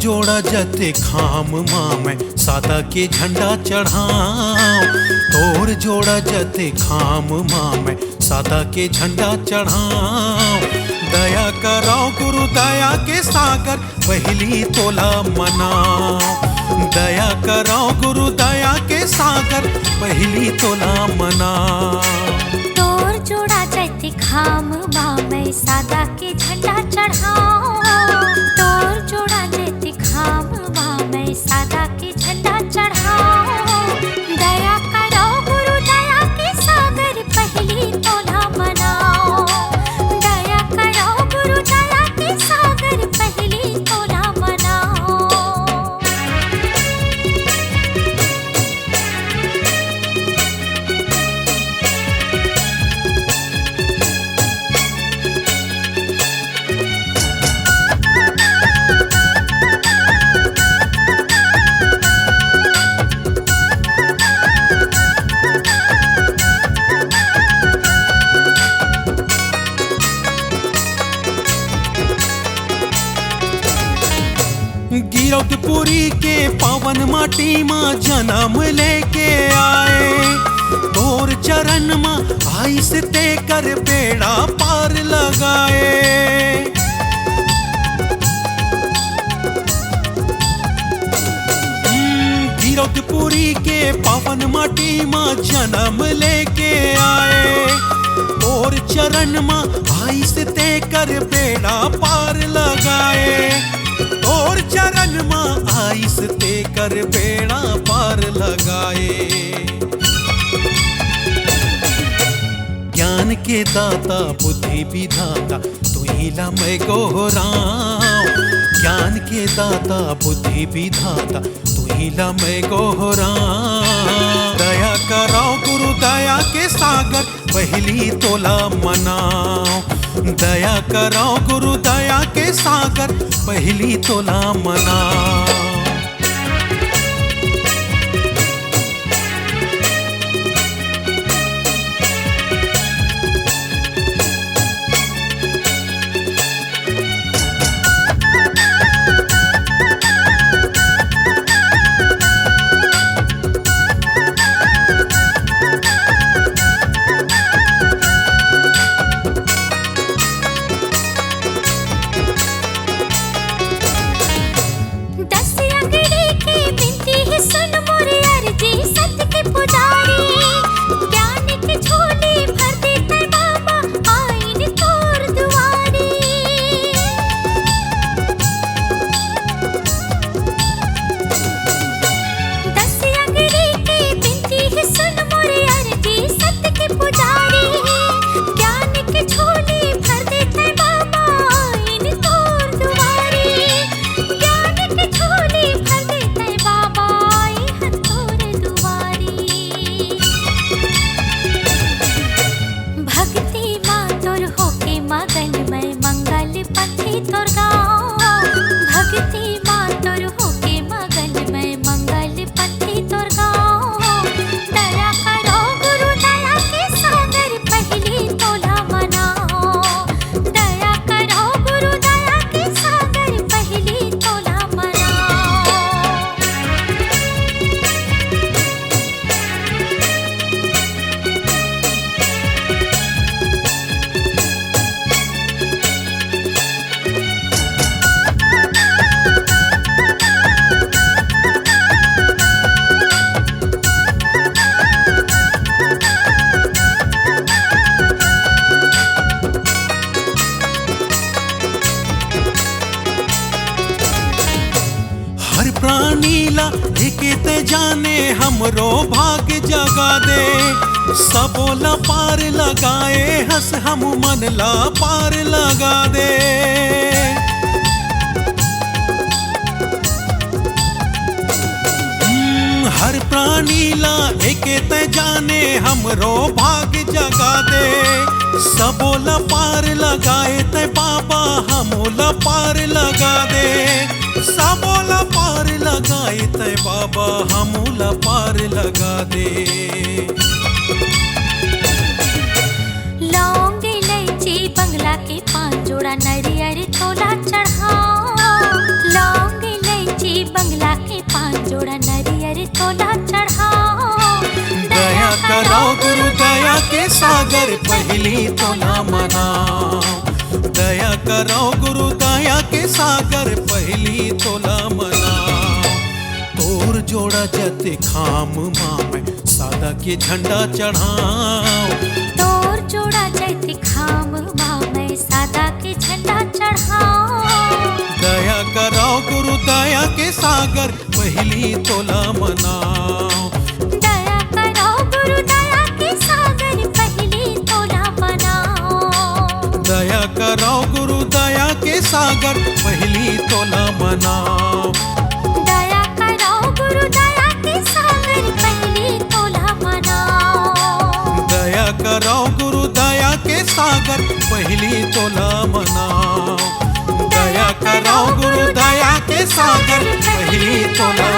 जोड़ा जते खाम माँ मैं सादा के झंडा चढ़ाऊं। तोर जोड़ा जते खाम माँ मैं सादा के झंडा चढ़ाऊं। दया करो गुरु दया के सागर पहली तोला मनाओ। दया करो गुरु दया के सागर पहली तोला मनाओ। तोर जोड़ा जते खाम माँ मैं सादा के झंडा चढ़ाऊं। तोर जोड़ा जते खाम माँ मैं सादा के झंडा चढ़ाऊं। दया करो गुरु दया के सागर पहली तोला मनाओ। दया करो गुरु दया के सागर पहली तोला मनाओ। गिरौदपुरी के पावन माटी माँ जन्म लेके आए। तोर चरण माँ आइस ते कर बेड़ा पार लगाए। गिरौदपुरी के पावन माटी माँ जन्म लेके आए। तोर चरण माँ आइस ते कर बेड़ा पार लगाए। तोर चरण माँ आइस ते कर बेड़ा पार लगाए। ज्ञान के दाता बुद्धि विधाता तुही ला मैं गोहराऊं। ज्ञान के दाता बुद्धि विधाता तुही ला मैं गोहराऊं। दया करो गुरु दया के सागर पहली तोला मनाओ। दया करो गुरु दया के सागर पहली तोला मनाओ। नीला ते जाने हमरो भाग जगा दे। सबोला पार लगाए हंस हम मन ला पार लगा दे। हर प्राणी ला एक ते जाने हमरो भाग जगा दे। सबोला पार लगाए ते बाबा हमोला पार लगा दे। सबोला पार लगाए ते बाबा हमोला पार लगा दे। लौंग इलायची बंगला के पान जोड़ा नरियर तोला चढ़ाओ। लौंग इलायची सागर पहली तोला मनाओ। दया करो गुरु दया के सागर पहली तोला मनाओ। तोर जोड़ा जते खाम मामे सादा के झंडा चढ़ाओ। तोर जोड़ा जैती खाम मामे सादा के झंडा चढ़ाओ। दया करो गुरु दया के सागर पहली तोला मनाओ। दया करो गुरु दया के सागर पहली तोला मनाओ। दया करो गुरु दया के सागर पहली तोला मनाओ। दया करो गुरु दया के सागर पहली तोला मनाओ। दया करो गुरु दया के सागर पहली तोला मनाओ। दया करो गुरु दया के सागर पहली तोला